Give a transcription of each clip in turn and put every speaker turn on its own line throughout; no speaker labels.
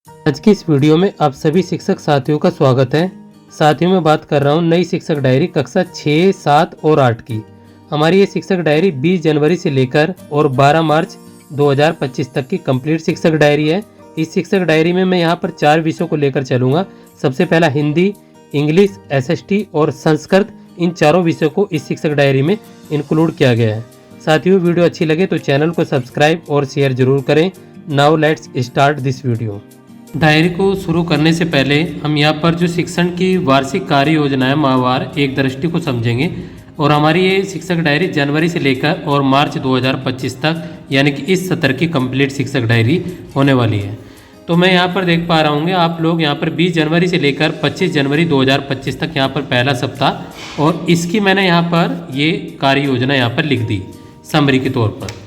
आज की इस वीडियो में आप सभी शिक्षक साथियों का स्वागत है। साथियों में बात कर रहा हूँ नई शिक्षक डायरी कक्षा 6, 7 और 8 की। हमारी ये शिक्षक डायरी 20 जनवरी से लेकर और 12 मार्च 2025 तक की कंप्लीट शिक्षक डायरी है। इस शिक्षक डायरी में मैं यहाँ पर 4 विषयों को लेकर चलूँगा। सबसे पहला हिंदी, इंग्लिश, एसएसटी और संस्कृत, इन चारों विषयों को इस शिक्षक डायरी में इंक्लूड किया गया है। साथियों, वीडियो अच्छी लगे तो चैनल को सब्सक्राइब और शेयर जरूर करें। Now let's start this video. Diary को शुरू करने से पहले हम यहाँ पर जो शिक्षण की वार्षिक कार्य योजना है माहवार एक दृष्टि को समझेंगे। और हमारी ये शिक्षक डायरी जनवरी से लेकर और मार्च 2025 तक यानी कि इस सत्र की कंप्लीट शिक्षक डायरी होने वाली है। तो मैं यहाँ पर देख पा रहा हूँ आप लोग यहाँ पर 20 जनवरी से लेकर 25 जनवरी 2025 तक यहाँ पर पहला सप्ताह और इसकी मैंने यहाँ पर ये कार्य योजना यहाँ पर लिख दी समरी के तौर पर।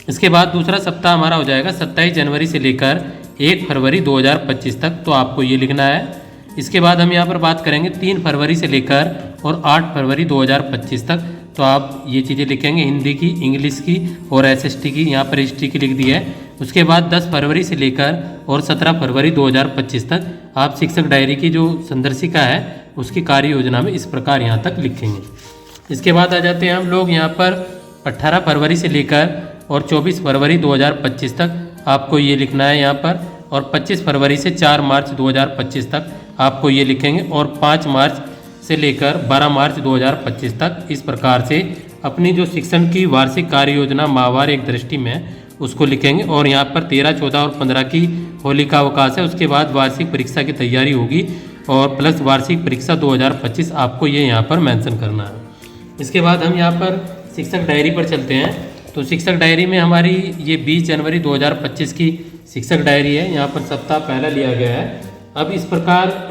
इसके बाद दूसरा सप्ताह हमारा हो जाएगा 27 जनवरी से लेकर 1 फरवरी 2025 तक, तो आपको ये लिखना है। इसके बाद हम यहाँ पर बात करेंगे 3 फरवरी से लेकर और 8 फरवरी 2025 तक, तो आप ये चीज़ें लिखेंगे हिंदी की, इंग्लिश की और एसएसटी की, यहाँ पर हिस्ट्री की लिख दी है। उसके बाद 10 फरवरी से लेकर और 17 फरवरी 2025 तक आप शिक्षक डायरी की जो संदर्शिका है उसकी कार्य योजना में इस प्रकार यहाँ तक लिखेंगे। इसके बाद आ जाते हैं हम लोग यहाँ पर 18 फरवरी से लेकर और 24 फरवरी 2025 तक आपको ये लिखना है यहाँ पर, और 25 फरवरी से 4 मार्च 2025 तक आपको ये लिखेंगे, और 5 मार्च से लेकर 12 मार्च 2025 तक इस प्रकार से अपनी जो शिक्षण की वार्षिक कार्य योजना माहवार एक दृष्टि में उसको लिखेंगे। और यहाँ पर 13, 14 और 15 की होली का अवकाश है। उसके बाद वार्षिक परीक्षा की तैयारी होगी और प्लस वार्षिक परीक्षा 2025 आपको ये यहाँ पर मेंशन करना है। इसके बाद हम यहाँ पर शिक्षक डायरी पर चलते हैं। तो शिक्षक डायरी में हमारी ये 20 जनवरी 2025 की शिक्षक डायरी है। यहाँ पर सप्ताह पहला लिया गया है। अब इस प्रकार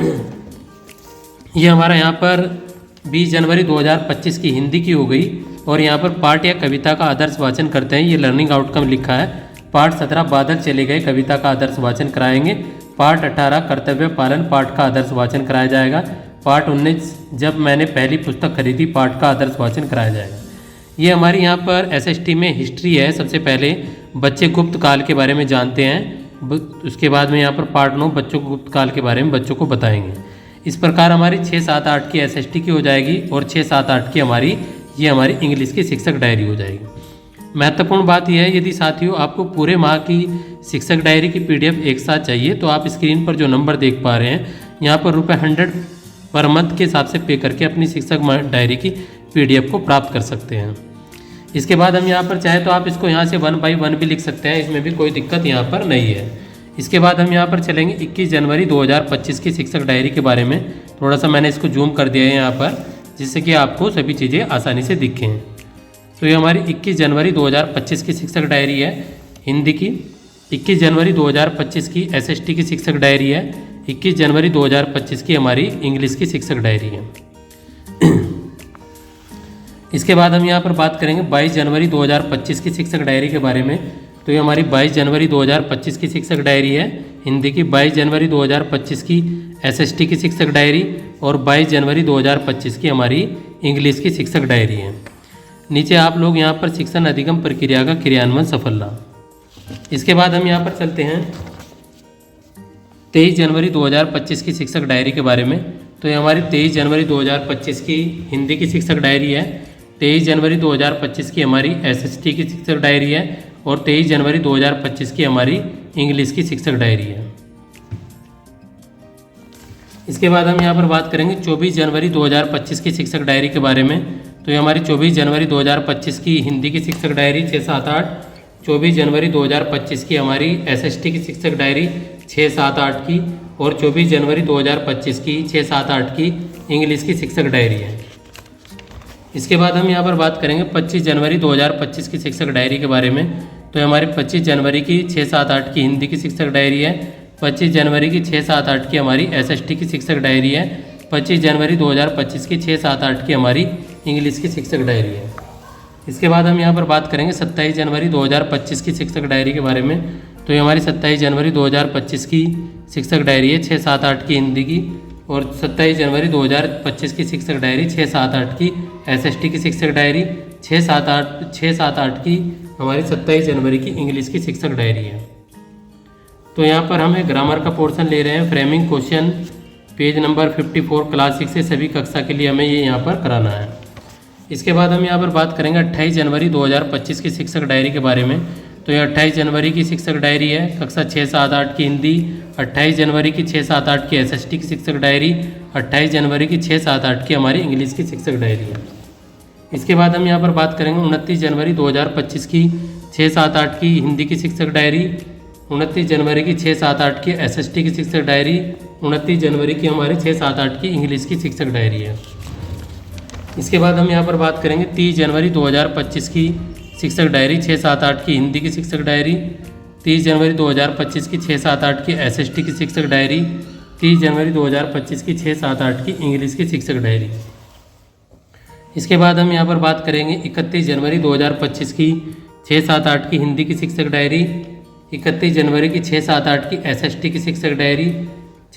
ये हमारा यहाँ पर 20 जनवरी 2025 की हिंदी की हो गई, और यहाँ पर पाठ या कविता का आदर्श वाचन करते हैं। ये लर्निंग आउटकम लिखा है। पाठ 17 बादल चले गए कविता का आदर्श वाचन कराएंगे। पाठ 18 कर्तव्य पालन पाठ का आदर्श वाचन कराया जाएगा। पाठ 19 जब मैंने पहली पुस्तक खरीदी पाठ का आदर्श वाचन कराया जाएगा। ये हमारी यहाँ पर एसएसटी में हिस्ट्री है। सबसे पहले बच्चे गुप्त काल के बारे में जानते हैं। उसके बाद में यहाँ पर पार्ट 9 बच्चों को गुप्त काल के बारे में बच्चों को बताएंगे। इस प्रकार हमारी 6, 7, 8 की एसएसटी की हो जाएगी और 6, 7, 8 की हमारी इंग्लिश की शिक्षक डायरी हो जाएगी। महत्वपूर्ण बात यह है, यदि साथियों आपको पूरे माह की शिक्षक डायरी की PDF एक साथ चाहिए तो आप स्क्रीन पर जो नंबर देख पा रहे हैं यहाँ पर ₹100 पर मंथ के हिसाब से पे करके अपनी शिक्षक डायरी की PDF को प्राप्त कर सकते हैं। इसके बाद हम यहाँ पर चाहे तो आप इसको यहाँ से 1 बाई 1 भी लिख सकते हैं, इसमें भी कोई दिक्कत यहाँ पर नहीं है। इसके बाद हम यहाँ पर चलेंगे 21 जनवरी 2025 की शिक्षक डायरी के बारे में। थोड़ा सा मैंने इसको जूम कर दिया है यहाँ पर, जिससे कि आपको सभी चीज़ें आसानी से दिखें। तो ये हमारी 21 जनवरी 2025 की शिक्षक डायरी है हिंदी की। 21 जनवरी 2025 की एसएसटी की शिक्षक डायरी है। 21 जनवरी 2025 की हमारी इंग्लिश की शिक्षक डायरी है। इसके बाद हम यहाँ पर बात करेंगे 22 जनवरी 2025 की शिक्षक डायरी के बारे में। तो ये हमारी 22 जनवरी 2025 की शिक्षक डायरी है हिंदी की। 22 जनवरी 2025 की एसएसटी की शिक्षक डायरी और 22 जनवरी 2025 की हमारी इंग्लिश की शिक्षक डायरी है। नीचे आप लोग यहाँ पर शिक्षण अधिगम प्रक्रिया का क्रियान्वयन सफल रहा। इसके बाद हम यहाँ पर चलते हैं 23 जनवरी 2025 की शिक्षक डायरी के बारे में। तो ये हमारी 23 जनवरी 2025 की हिंदी की शिक्षक डायरी है। 23 जनवरी 2025 की हमारी एसएसटी की शिक्षक डायरी है और 23 जनवरी 2025 की हमारी इंग्लिश की शिक्षक डायरी है। इसके बाद हम यहाँ पर बात करेंगे 24 जनवरी 2025 की शिक्षक डायरी के बारे में। तो ये हमारी 24 जनवरी 2025 की हिंदी की शिक्षक डायरी 6, 7, 8। 24 जनवरी 2025 की हमारी एसएसटी की शिक्षक डायरी 6, 7, 8 की, और 24 जनवरी 2025 की 6, 7, 8 की इंग्लिश की शिक्षक डायरी है। इसके बाद हम यहाँ पर बात करेंगे 25 जनवरी 2025 की शिक्षक डायरी के बारे में। तो हमारी 25 जनवरी की 6, 7, 8 की हिंदी की शिक्षक डायरी है। 25 जनवरी की 6, 7, 8 की हमारी एसएसटी की शिक्षक डायरी है। 25 जनवरी 2025 की 6, 7, 8 की हमारी इंग्लिश की शिक्षक डायरी है। इसके बाद हम यहाँ पर बात करेंगे 27 जनवरी 2025 की शिक्षक डायरी के बारे में। तो ये हमारी 27 जनवरी 2025 की शिक्षक डायरी है 6, 7, 8 की हिंदी की, और 27 जनवरी 2025 की शिक्षक डायरी 6, 7, 8 की एसएसटी की शिक्षक डायरी 6, 7, 8 की हमारी 27 जनवरी की इंग्लिश की शिक्षक डायरी है। तो यहाँ पर हमें ग्रामर का पोर्शन ले रहे हैं, framing question page number 54 class 6 से सभी कक्षा के लिए हमें ये यहाँ पर कराना है। इसके बाद हम यहाँ पर बात करेंगे 28 जनवरी 2025 की शिक्षक डायरी के बारे में। तो ये 28 जनवरी की शिक्षक डायरी है, कक्षा 6, 7, 8 की हिंदी। 28 जनवरी की 6, 7, 8 की SST की शिक्षक डायरी। 28 जनवरी की 6, 7, 8 की हमारी इंग्लिश की शिक्षक डायरी है। इसके बाद हम यहाँ पर बात करेंगे 29 जनवरी 2025 की 6, 7, 8 की हिंदी की शिक्षक डायरी। 29 जनवरी की 6, 7, 8 की SST की शिक्षक डायरी। 29 जनवरी की हमारी 6, 7, 8 की इंग्लिश की शिक्षक डायरी है। इसके बाद हम यहाँ पर बात करेंगे 30 जनवरी 2025 की शिक्षक डायरी, 6, 7, 8 की हिंदी की शिक्षक डायरी। 30 जनवरी 2025 की 6, 7, 8 की SST की शिक्षक डायरी। 30 जनवरी 2025 की 6, 7, 8 की इंग्लिश की शिक्षक डायरी। इसके बाद हम यहाँ पर बात करेंगे 31 जनवरी 2025 की 6, 7, 8 की हिंदी की शिक्षक डायरी। 31 जनवरी की 6, 7, 8 की SST की शिक्षक डायरी।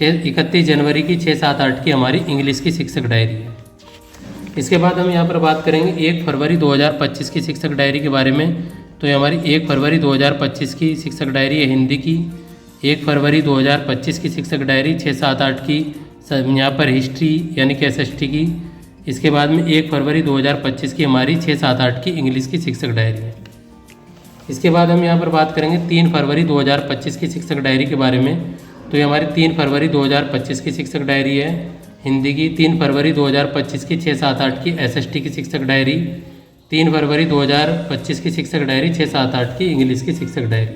31 जनवरी की 6, 7, 8 की हमारी इंग्लिश की शिक्षक डायरी है। इसके बाद हम यहाँ पर बात करेंगे 1 फरवरी 2025 की शिक्षक डायरी के बारे में। तो ये हमारी 1 फरवरी 2025 की शिक्षक डायरी है हिंदी की। 1 फरवरी 2025 की शिक्षक डायरी 6, 7, 8 की यहाँ पर हिस्ट्री यानी कि SST की। इसके बाद में 1 फरवरी 2025 की हमारी 6, 7, 8 की इंग्लिश की शिक्षक डायरी है। इसके बाद हम यहाँ पर बात करेंगे 3 फरवरी 2025 की शिक्षक डायरी के बारे में। तो ये हमारी 3 फरवरी 2025 की शिक्षक डायरी है हिंदी की। 3 फरवरी 2025 की 6, 7, 8 की SST की शिक्षक डायरी। 3 फरवरी 2025 की शिक्षक डायरी, 6, 7, 8 की इंग्लिश की शिक्षक डायरी।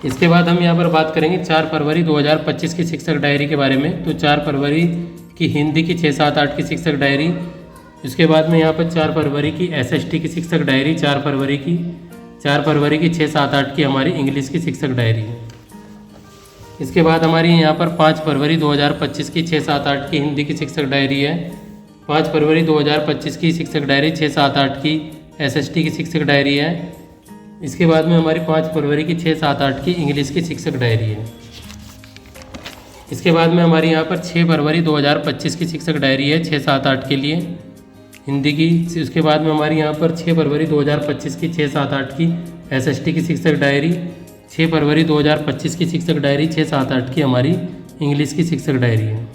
इसके बाद हम यहाँ पर बात करेंगे 4 फरवरी 2025 की शिक्षक डायरी के बारे में। तो 4 फरवरी की हिंदी की 6, 7, 8 की शिक्षक डायरी। इसके बाद में यहाँ पर 4 फरवरी की SST की शिक्षक डायरी। 4 फरवरी की 6, 7, 8 की हमारी इंग्लिश की शिक्षक डायरी है। इसके बाद हमारी यहाँ पर 5 फरवरी 2025 की 6, 7, 8 की हिंदी की शिक्षक डायरी है। 5 फरवरी 2025 की शिक्षक डायरी, 6, 7, 8 की SST की शिक्षक डायरी है। इसके बाद में हमारी 5 फरवरी की 6, 7, 8 की इंग्लिश की शिक्षक डायरी है। इसके बाद में हमारी यहाँ पर 6 फरवरी 2025 की शिक्षक डायरी है 6, 7, 8 के लिए हिंदी की। उसके बाद में हमारी यहाँ पर 6 फरवरी 2025 की 6, 7, 8 की SST की शिक्षक डायरी। 6 फरवरी 2025 की शिक्षक डायरी, 6, 7, 8 की हमारी इंग्लिश की शिक्षक डायरी है।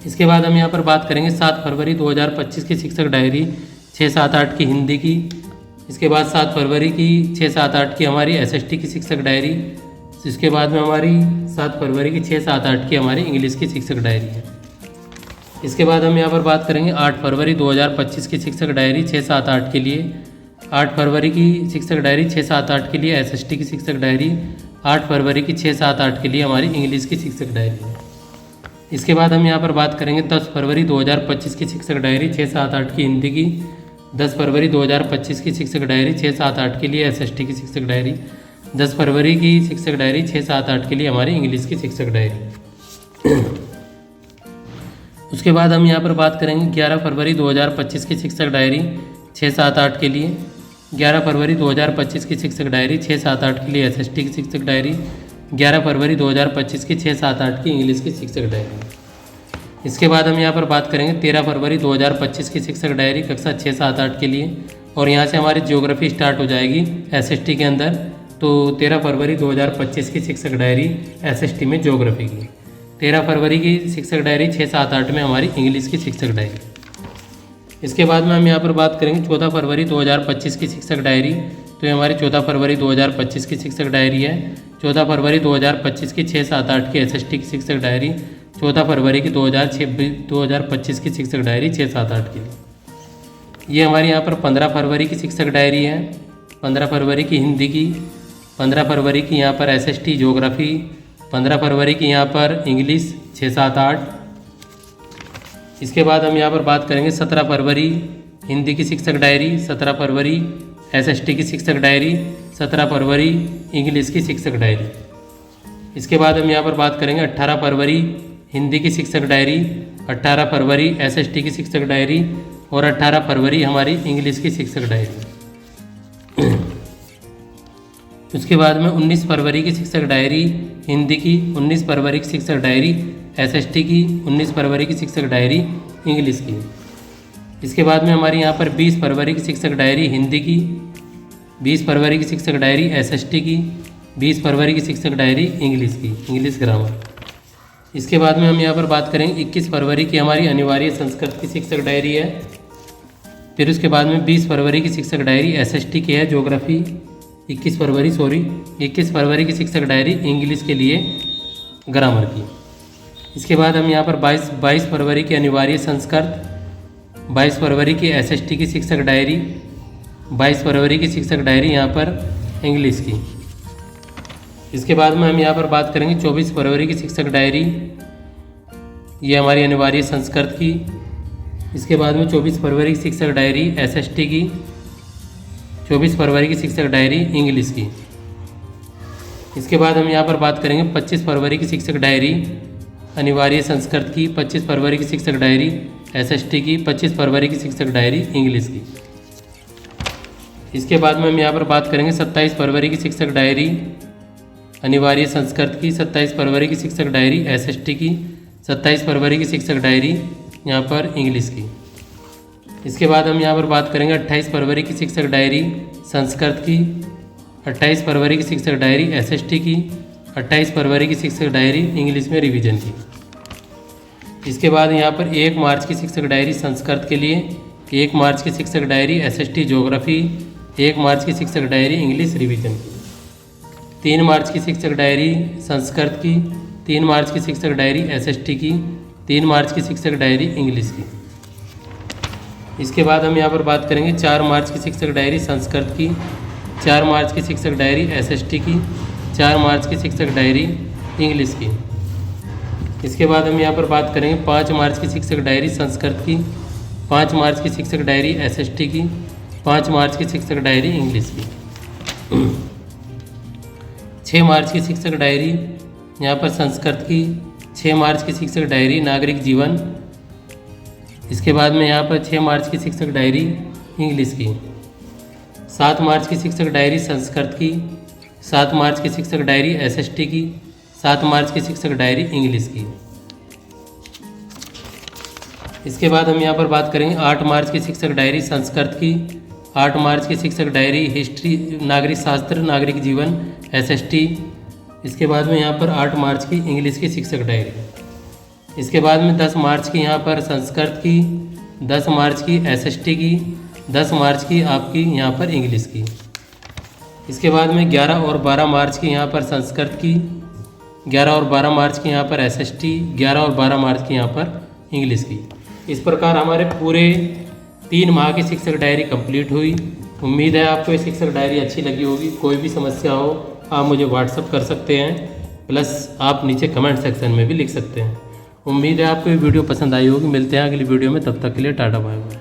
इसके बाद हम यहाँ पर बात करेंगे 7 फरवरी 2025 की शिक्षक डायरी, 6, 7, 8 की हिंदी की। इसके बाद 7 फरवरी की 6, 7, 8 की हमारी SST की शिक्षक डायरी। इसके बाद में हमारी 7 फरवरी की 6, 7, 8 की हमारी इंग्लिश की शिक्षक डायरी है। इसके बाद हम यहाँ पर बात करेंगे 8 फरवरी 2025 की शिक्षक डायरी, 6, 7, 8 के लिए। 8 फरवरी की शिक्षक डायरी, 6, 7, 8 के लिए SST की शिक्षक डायरी। 8 फरवरी की 6, 7, 8 के लिए हमारी इंग्लिश की शिक्षक डायरी है। इसके बाद हम यहाँ पर बात करेंगे 10 फरवरी 2025 की शिक्षक डायरी, 6, 7, 8 की हिंदी की। 10 फरवरी 2025 की शिक्षक डायरी, 6, 7, 8 के लिए SST की शिक्षक डायरी। 10 फरवरी की शिक्षक डायरी, 6, 7, 8 के लिए हमारी इंग्लिश की शिक्षक डायरी। उसके बाद हम यहाँ पर बात करेंगे 11 फरवरी 2025 की शिक्षक डायरी, 6, 7, 8 के लिए। 11 फरवरी 2025 की शिक्षक डायरी, 6, 7, 8 के लिए SST की शिक्षक डायरी। 11 फरवरी 2025 की 6, 7, 8 की इंग्लिश की शिक्षक डायरी। इसके बाद हम यहाँ पर बात करेंगे 13 फरवरी 2025 की शिक्षक डायरी, कक्षा 6, 7, 8 के लिए। और यहाँ से हमारी ज्योग्राफी स्टार्ट हो जाएगी SST के अंदर। तो 13 फरवरी 2025 की शिक्षक डायरी SST में ज्योग्राफी की। 13 फरवरी की शिक्षक डायरी, 6, 7, 8 में हमारी इंग्लिश की शिक्षक डायरी। इसके बाद में हम यहाँ पर बात करेंगे 14 फरवरी 2025 की शिक्षक डायरी। तो ये हमारी 14 फरवरी 2025 की शिक्षक डायरी है। 14 फरवरी 2025 की 6, 7, 8 की SST की शिक्षक डायरी। 14 फरवरी की 2025 की शिक्षक डायरी, 6, 7, 8 की। ये हमारी यहाँ पर 15 फरवरी की शिक्षक डायरी है। 15 फरवरी की हिंदी की। 15 फरवरी की यहाँ पर SST ज्योग्राफी। 15 फरवरी की यहाँ पर इंग्लिश, 6, 7, 8। इसके बाद हम यहाँ पर बात करेंगे 17 फरवरी हिंदी की शिक्षक डायरी। 17 फरवरी SST की शिक्षक डायरी। 17 फरवरी इंग्लिश की शिक्षक डायरी। इसके बाद हम यहाँ पर बात करेंगे 18 फरवरी हिंदी की शिक्षक डायरी। 18 फरवरी SST की शिक्षक डायरी। और 18 फरवरी हमारी इंग्लिश की शिक्षक डायरी। उसके बाद में 19 फरवरी की शिक्षक डायरी हिंदी की। 19 फरवरी की शिक्षक डायरी SST की। 19 फरवरी की शिक्षक डायरी इंग्लिश की। इसके बाद में हमारी यहाँ पर 20 फरवरी की शिक्षक डायरी हिंदी की। 20 फरवरी की शिक्षक डायरी एसएसटी की, 20 फरवरी की शिक्षक डायरी इंग्लिश की, इंग्लिश ग्रामर। इसके बाद में हम यहाँ पर बात करेंगे 21 फरवरी की हमारी अनिवार्य संस्कृत की शिक्षक डायरी है। फिर उसके बाद में 20 फरवरी की शिक्षक डायरी एसएसटी की है, ज्योग्राफी। 21 फरवरी की शिक्षक डायरी इंग्लिश के लिए ग्रामर की। इसके बाद हम यहाँ पर 22 फरवरी की अनिवार्य संस्कृत, 22 फरवरी की एसएसटी की शिक्षक डायरी, 22 फरवरी की शिक्षक डायरी यहाँ पर इंग्लिश की। इसके बाद में हम यहाँ पर बात करेंगे 24 फरवरी की शिक्षक डायरी, ये हमारी अनिवार्य संस्कृत की। इसके बाद में 24 फरवरी की शिक्षक डायरी एसएसटी की, 24 फरवरी की शिक्षक डायरी इंग्लिश की। इसके बाद हम यहाँ पर बात करेंगे 25 फरवरी की शिक्षक डायरी अनिवार्य संस्कृत की, 25 फरवरी की शिक्षक डायरी एसएसटी की, 25 फरवरी की शिक्षक डायरी इंग्लिश की। इसके बाद में हम यहाँ पर बात करेंगे 27 फरवरी की शिक्षक डायरी अनिवार्य संस्कृत की, 27 फरवरी की शिक्षक डायरी एसएसटी की, 27 फरवरी की शिक्षक डायरी यहाँ पर इंग्लिश की। इसके बाद हम यहाँ पर बात करेंगे 28 फरवरी की शिक्षक डायरी संस्कृत की, 28 फरवरी की शिक्षक डायरी एसएसटी की, 28 फरवरी की शिक्षक डायरी इंग्लिश में रिवीजन की। इसके बाद यहाँ पर 1 मार्च की शिक्षक डायरी संस्कृत के लिए, 1 मार्च की शिक्षक डायरी एसएसटी ज्योग्राफी, 1 मार्च की शिक्षक डायरी इंग्लिश रिवीजन की। 3 मार्च की शिक्षक डायरी संस्कृत की, 3 मार्च की शिक्षक डायरी एसएसटी की, 3 मार्च की शिक्षक डायरी इंग्लिश की। इसके बाद हम यहाँ पर बात करेंगे 4 मार्च की शिक्षक डायरी संस्कृत की, 4 मार्च की शिक्षक डायरी एसएसटी की, 4 मार्च की शिक्षक डायरी इंग्लिश की। इसके बाद हम यहाँ पर बात करेंगे 5 मार्च की शिक्षक डायरी संस्कृत की, 5 मार्च की शिक्षक डायरी एसएसटी की, 5 मार्च की शिक्षक डायरी इंग्लिश की। 6 मार्च की शिक्षक डायरी यहाँ पर संस्कृत की, 6 मार्च की शिक्षक डायरी नागरिक जीवन। इसके बाद में यहाँ पर 6 मार्च की शिक्षक डायरी इंग्लिश की। 7 मार्च की शिक्षक डायरी संस्कृत की, 7 मार्च की शिक्षक डायरी एसएसटी की, 7 मार्च की शिक्षक डायरी इंग्लिश की। इसके बाद हम यहाँ पर बात करेंगे 8 मार्च की शिक्षक डायरी संस्कृत की, 8 मार्च की शिक्षक डायरी हिस्ट्री नागरिक शास्त्र नागरिक जीवन एसएसटी। इसके बाद में यहाँ पर 8 मार्च की इंग्लिश की शिक्षक डायरी। इसके बाद में 10 मार्च की यहाँ पर संस्कृत की, 10 मार्च की एसएसटी की, 10 मार्च की आपकी यहाँ पर इंग्लिश की। इसके बाद में 11 और 12 मार्च की यहाँ पर संस्कृत की, 11 और 12 मार्च की यहाँ पर एसएसटी, 11 और 12 मार्च की यहाँ पर इंग्लिश की। इस प्रकार हमारे पूरे 3 माह की शिक्षक डायरी कंप्लीट हुई। उम्मीद है आपको ये शिक्षक डायरी अच्छी लगी होगी। कोई भी समस्या हो आप मुझे व्हाट्सअप कर सकते हैं, प्लस आप नीचे कमेंट सेक्शन में भी लिख सकते हैं। उम्मीद है आपको ये वीडियो पसंद आई होगी। मिलते हैं अगली वीडियो में, तब तक के लिए टाटा बाय बाय।